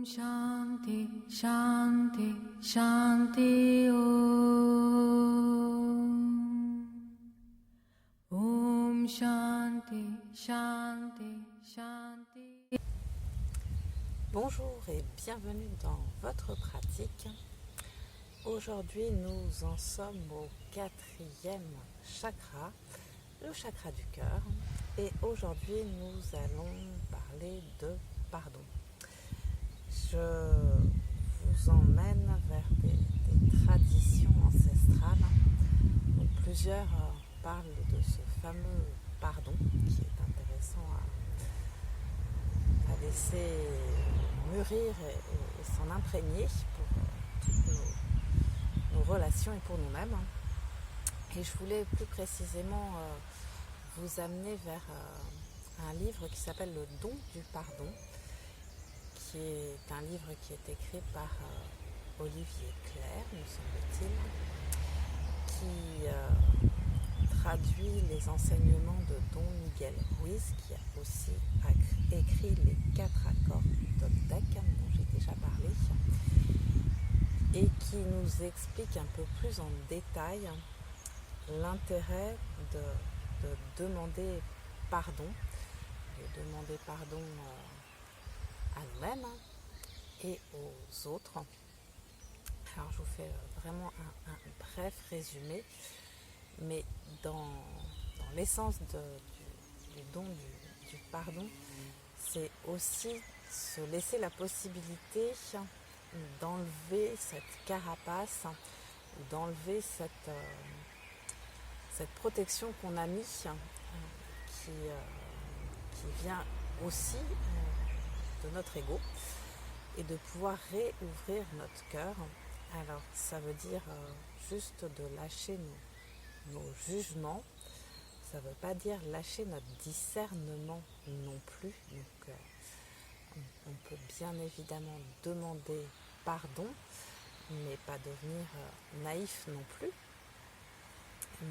Shanti, Shanti, Shanti Om Shanti, Shanti, Shanti. Bonjour et bienvenue dans votre pratique. Aujourd'hui, nous en sommes au 4e chakra, le chakra du cœur. Et aujourd'hui, nous allons parler de pardon. Je vous emmène vers des traditions ancestrales. Donc, plusieurs parlent de ce fameux pardon qui est intéressant à laisser mûrir et s'en imprégner pour toutes nos relations et pour nous-mêmes. Et je voulais plus précisément vous amener vers un livre qui s'appelle Le don du pardon, qui est un livre qui est écrit par Olivier Clerc, me semble-t-il, qui traduit les enseignements de Don Miguel Ruiz, qui a aussi écrit les 4 accords du Toltec, dont j'ai déjà parlé, et qui nous explique un peu plus en détail l'intérêt de demander pardon, à nous-mêmes et aux autres. Alors je vous fais vraiment un bref résumé, mais dans l'essence du don du pardon, c'est aussi se laisser la possibilité d'enlever cette carapace, d'enlever cette protection qu'on a mis, qui vient aussi de notre ego, et de pouvoir réouvrir notre cœur. Alors ça veut dire juste de lâcher nos jugements. Ça ne veut pas dire lâcher notre discernement non plus. Donc on peut bien évidemment demander pardon, mais pas devenir naïf non plus,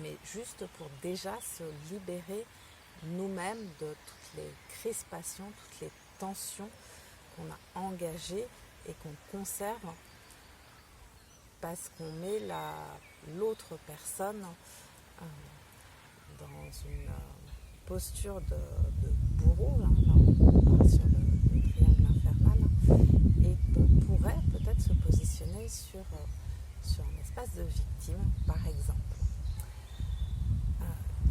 mais juste pour déjà se libérer nous-mêmes de toutes les crispations, toutes les tensions qu'on a engagées et qu'on conserve parce qu'on met l'autre personne dans une posture de bourreau, là on part sur le triangle infernal, et qu'on pourrait peut-être se positionner sur un espace de victime, par exemple.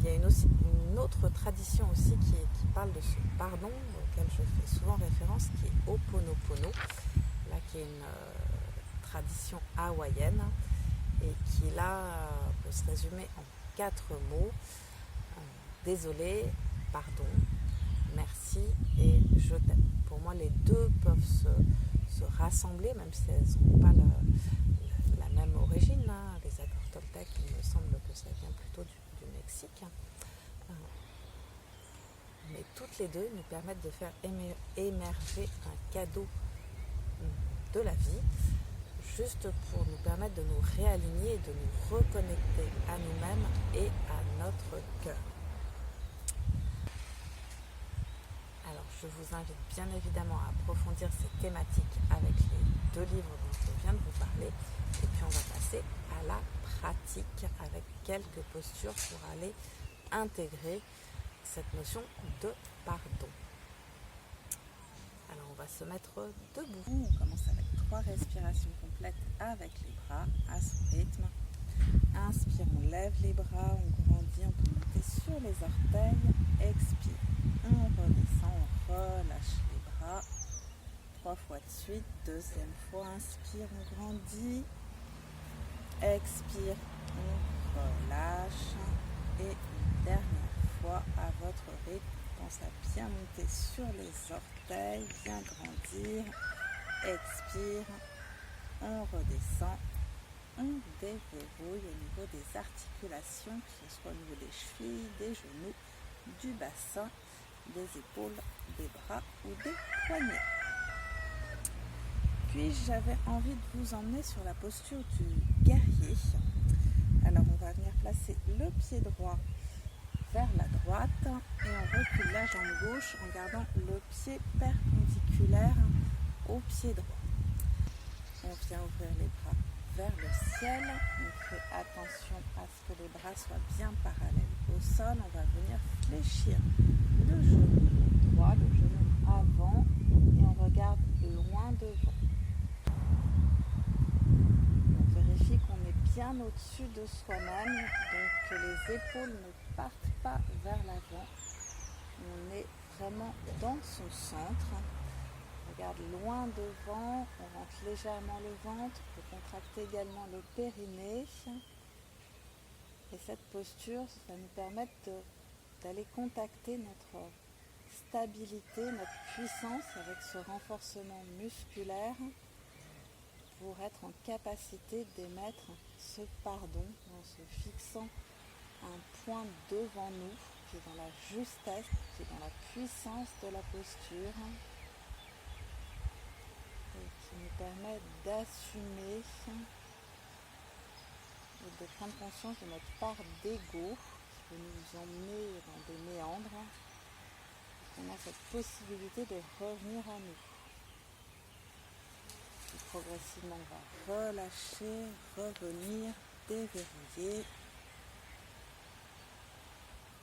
Il y a une autre tradition aussi qui parle de ce pardon, auquel je fais souvent référence, qui est Ho'oponopono, là, qui est une tradition hawaïenne, et qui là peut se résumer en 4 mots. Désolé, pardon, merci et je t'aime. Pour moi, les deux peuvent se rassembler, même si elles n'ont pas la même origine. Les accords Toltec, il me semble que ça vient plutôt du Mexique. Mais toutes les deux nous permettent de faire émerger un cadeau de la vie, juste pour nous permettre de nous réaligner et de nous reconnecter à nous-mêmes et à notre cœur. Alors, je vous invite bien évidemment à approfondir ces thématiques avec les 2 livres dont je viens de vous parler. Et puis, on va passer à la pratique avec quelques postures pour aller intégrer cette notion de pardon. Alors, on va se mettre debout. On commence avec 3 respirations complètes avec les bras à son rythme. Inspire, on lève les bras, on grandit, on peut monter sur les orteils. Expire, on redescend, on relâche les bras. 3 fois de suite. 2e fois, inspire, on grandit. Expire, on relâche. Et une dernière fois, à votre rythme, pense à bien monter sur les orteils, bien grandir. Expire, on redescend. On déverrouille au niveau des articulations, que ce soit au niveau des chevilles, des genoux, du bassin, des épaules, des bras ou des poignets. Puis j'avais envie de vous emmener sur la posture du guerrier. Alors on va venir placer le pied droit vers la droite et on recule la jambe gauche en gardant le pied perpendiculaire au pied droit. On vient ouvrir les bras vers le ciel. On fait attention à ce que les bras soient bien parallèles au sol. On va venir fléchir le genou droit, le genou avant et on regarde loin devant. On vérifie qu'on est bien au-dessus de soi-même, donc que les épaules ne partent pas vers l'avant. On est vraiment dans son centre. On regarde loin devant, on rentre légèrement le ventre, on peut contracter également le périnée. Et cette posture, ça nous permet d'aller contacter notre stabilité, notre puissance avec ce renforcement musculaire pour être en capacité d'émettre ce pardon en se fixant un point devant nous qui est dans la justesse, qui est dans la puissance de la posture et qui nous permet d'assumer et de prendre conscience de notre part d'ego qui peut nous emmener dans des méandres. On a cette possibilité de revenir à nous. Et progressivement, on va relâcher, revenir, déverrouiller.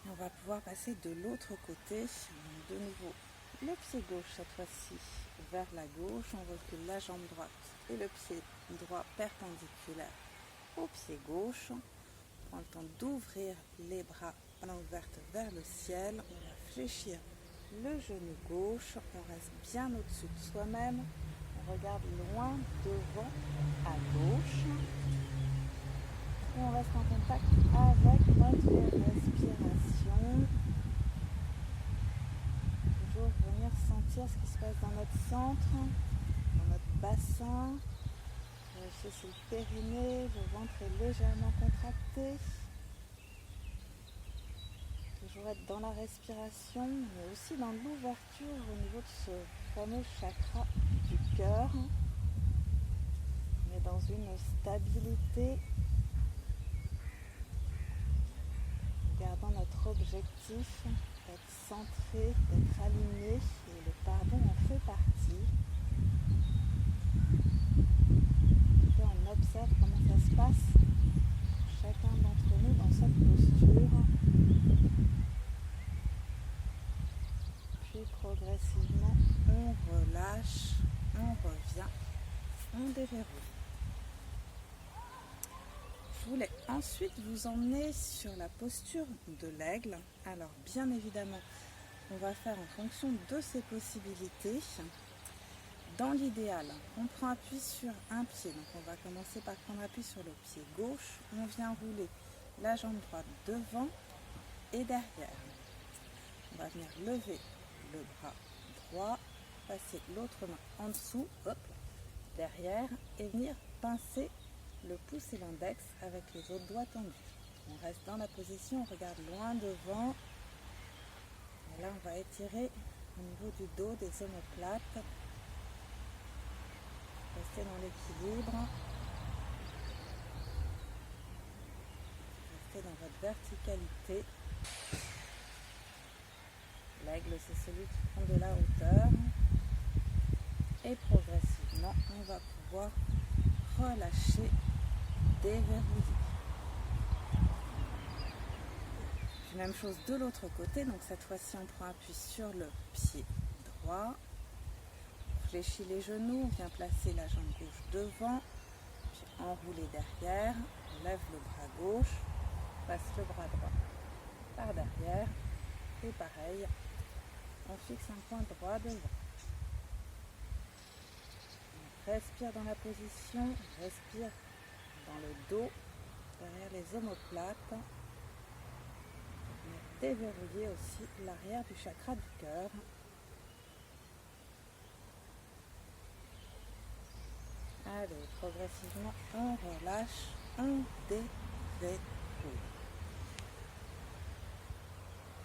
Et on va pouvoir passer de l'autre côté. De nouveau, le pied gauche cette fois-ci vers la gauche. On recule la jambe droite et le pied droit perpendiculaire au pied gauche. On prend le temps d'ouvrir les bras à main ouverte vers le ciel. On va fléchir le genou gauche, on reste bien au-dessus de soi-même, on regarde loin devant à gauche et on reste en contact avec notre respiration. Toujours venir sentir ce qui se passe dans notre centre, dans notre bassin, vérifier si le périnée, le ventre est légèrement contracté. Toujours être dans la respiration, mais aussi dans l'ouverture au niveau de ce fameux chakra du cœur. On est dans une stabilité, gardant notre objectif d'être centré, d'être aligné, et le pardon en fait partie. Et on observe comment ça se passe, chacun d'entre nous dans cette posture. Progressivement, on relâche, on revient, on déverrouille. Je voulais ensuite vous emmener sur la posture de l'aigle. Alors, bien évidemment, on va faire en fonction de ses possibilités. Dans l'idéal, on prend appui sur un pied. Donc, on va commencer par prendre appui sur le pied gauche. On vient rouler la jambe droite devant et derrière. On va venir lever le bras droit, passer l'autre main en dessous, hop, derrière, et venir pincer le pouce et l'index avec les autres doigts tendus. On reste dans la position, on regarde loin devant. Et là, on va étirer au niveau du dos des omoplates. Restez dans l'équilibre. Restez dans votre verticalité. L'aigle, c'est celui qui prend de la hauteur. Et progressivement, on va pouvoir relâcher, déverrouiller. Puis même chose de l'autre côté. Donc cette fois-ci, on prend appui sur le pied droit. On fléchit les genoux. On vient placer la jambe gauche devant. Puis enrouler derrière. On lève le bras gauche. Passe le bras droit par derrière. Et pareil. On fixe un point droit devant. On respire dans la position, respire dans le dos, derrière les omoplates. On va déverrouiller aussi l'arrière du chakra du cœur. Allez, progressivement, on relâche, on déverrouille.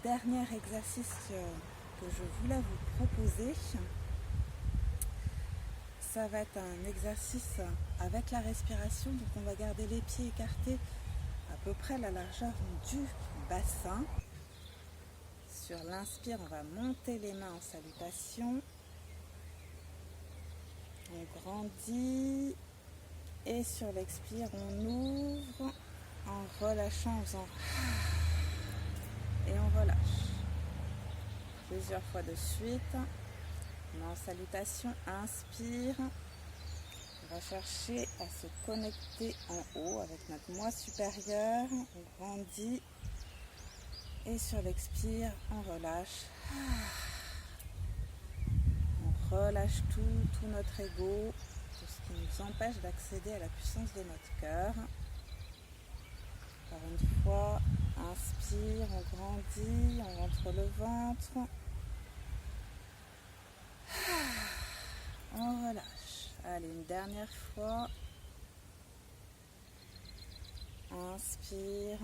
Dernier exercice que je voulais vous proposer, ça va être un exercice avec la respiration. Donc on va garder les pieds écartés à peu près la largeur du bassin. Sur l'inspire, on va monter les mains en salutation. on grandit. Et sur l'expire, on ouvre en relâchant, en faisant et on relâche. Plusieurs fois de suite. En salutation, inspire. On va chercher à se connecter en haut avec notre moi supérieur. On grandit. Et sur l'expire, on relâche. On relâche tout notre ego, tout ce qui nous empêche d'accéder à la puissance de notre cœur. Encore une fois, inspire, on grandit, on rentre le ventre. On relâche. Allez, une dernière fois. Inspire.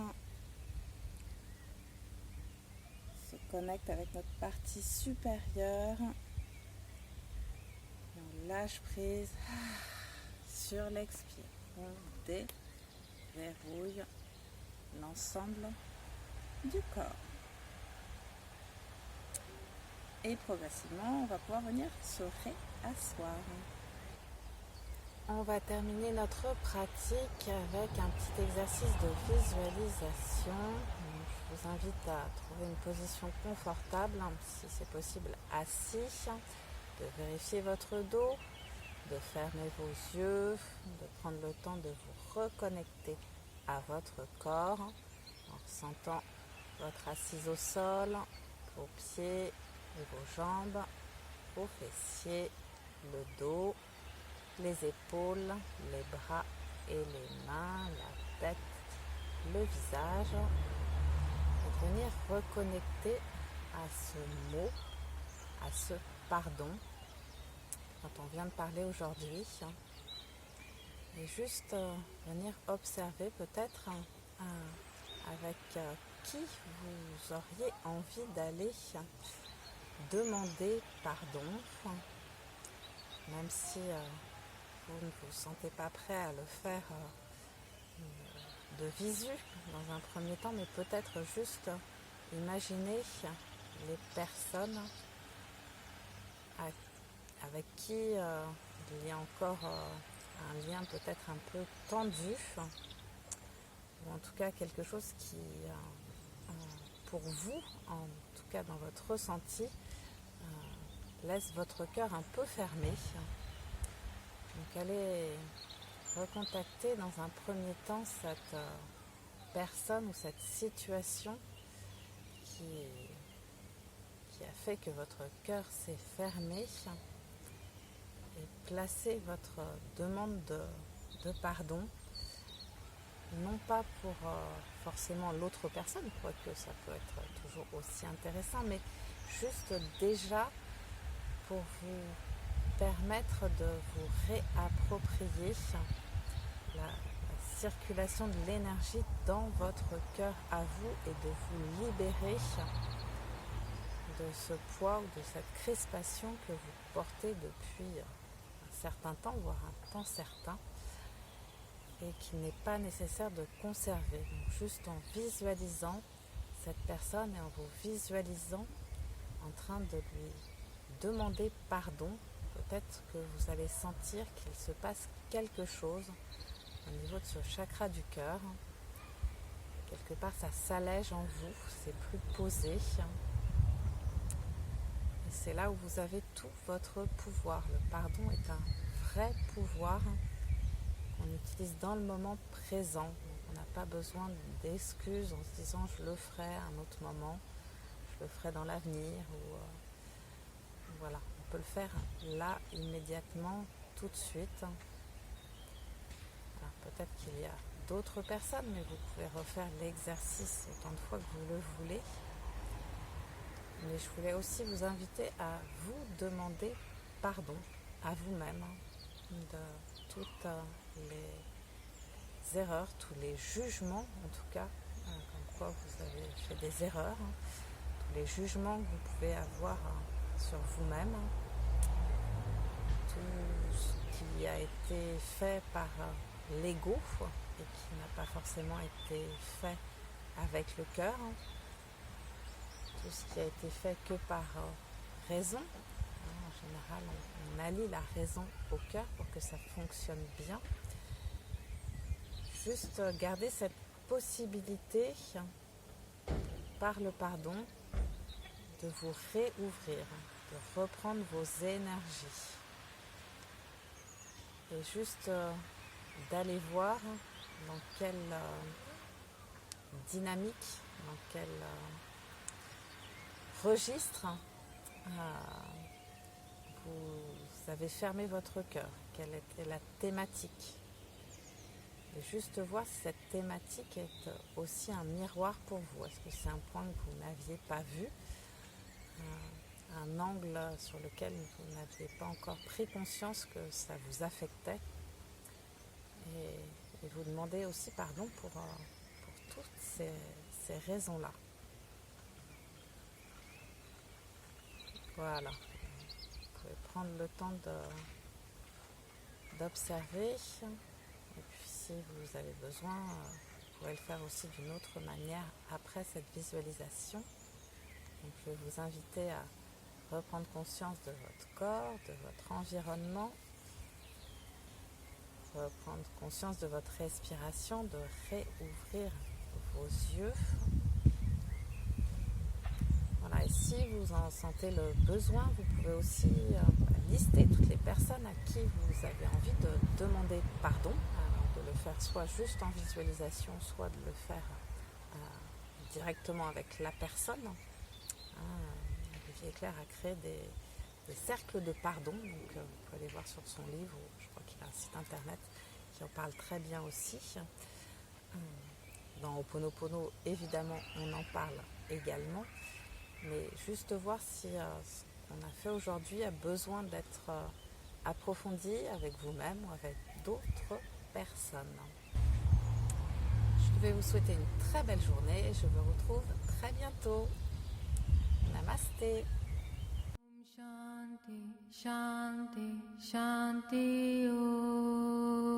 Se connecte avec notre partie supérieure. Et on lâche prise sur l'expire. On déverrouille l'ensemble du corps. Et progressivement, on va pouvoir venir se réasseoir. On va terminer notre pratique avec un petit exercice de visualisation. Je vous invite à trouver une position confortable, si c'est possible assis, de vérifier votre dos, de fermer vos yeux, de prendre le temps de vous reconnecter à votre corps en ressentant votre assise au sol, vos pieds et vos jambes, vos fessiers, le dos, les épaules, les bras et les mains, la tête, le visage, et venir reconnecter à ce mot, à ce pardon dont on vient de parler aujourd'hui, et juste venir observer peut-être avec qui vous auriez envie d'aller demander pardon, même si vous ne vous sentez pas prêt à le faire de visu dans un premier temps, mais peut-être juste imaginer les personnes avec qui il y a encore un lien peut-être un peu tendu, ou en tout cas quelque chose qui, pour vous, en tout cas dans votre ressenti, laisse votre cœur un peu fermé. Donc allez recontacter dans un premier temps cette personne ou cette situation qui a fait que votre cœur s'est fermé, et placer votre demande de pardon, non pas pour forcément l'autre personne, quoique ça peut être toujours aussi intéressant, mais juste déjà pour vous permettre de vous réapproprier la circulation de l'énergie dans votre cœur à vous et de vous libérer de ce poids ou de cette crispation que vous portez depuis un certain temps, voire un temps certain, et qu'il n'est pas nécessaire de conserver. Donc juste en visualisant cette personne et en vous visualisant en train de lui demander pardon, peut-être que vous allez sentir qu'il se passe quelque chose au niveau de ce chakra du cœur. Quelque part, ça s'allège en vous, c'est plus posé. Et c'est là où vous avez tout votre pouvoir. Le pardon est un vrai pouvoir qu'on utilise dans le moment présent. Donc, on n'a pas besoin d'excuses en se disant je le ferai à un autre moment, je le ferai dans l'avenir. Voilà, on peut le faire là, immédiatement, tout de suite. Alors peut-être qu'il y a d'autres personnes, mais vous pouvez refaire l'exercice autant de fois que vous le voulez. Mais je voulais aussi vous inviter à vous demander pardon à vous-même de toutes les erreurs, tous les jugements en tout cas, comme quoi vous avez fait des erreurs, tous les jugements que vous pouvez avoir sur vous-même, tout ce qui a été fait par l'ego et qui n'a pas forcément été fait avec le cœur, tout ce qui a été fait que par raison. En général, on allie la raison au cœur pour que ça fonctionne bien. Juste garder cette possibilité, par le pardon, de vous réouvrir, de reprendre vos énergies. Et juste d'aller voir dans quelle dynamique, dans quel registre vous avez fermé votre cœur, quelle était la thématique. Et juste voir si cette thématique est aussi un miroir pour vous. Est-ce que c'est un point que vous n'aviez pas vu, un angle sur lequel vous n'aviez pas encore pris conscience que ça vous affectait, et vous demandez aussi pardon pour toutes ces raisons-là. Voilà. Vous pouvez prendre le temps d'observer. Et puis si vous avez besoin, vous pouvez le faire aussi d'une autre manière après cette visualisation. Donc je vais vous inviter à reprendre conscience de votre corps, de votre environnement, reprendre conscience de votre respiration, de réouvrir vos yeux. Voilà, et si vous en sentez le besoin, vous pouvez aussi lister toutes les personnes à qui vous avez envie de demander pardon. Alors, de le faire soit juste en visualisation, soit de le faire directement avec la personne. Olivier Clerc a créé des cercles de pardon, donc vous pouvez aller voir sur son livre, je crois qu'il a un site internet qui en parle très bien aussi. Dans Ho'oponopono, évidemment, on en parle également, mais juste voir si ce qu'on a fait aujourd'hui a besoin d'être approfondi avec vous-même ou avec d'autres personnes. Je vais vous souhaiter une très belle journée et je vous retrouve très bientôt. Namasté. Shanti, Shanti, Shanti, Om.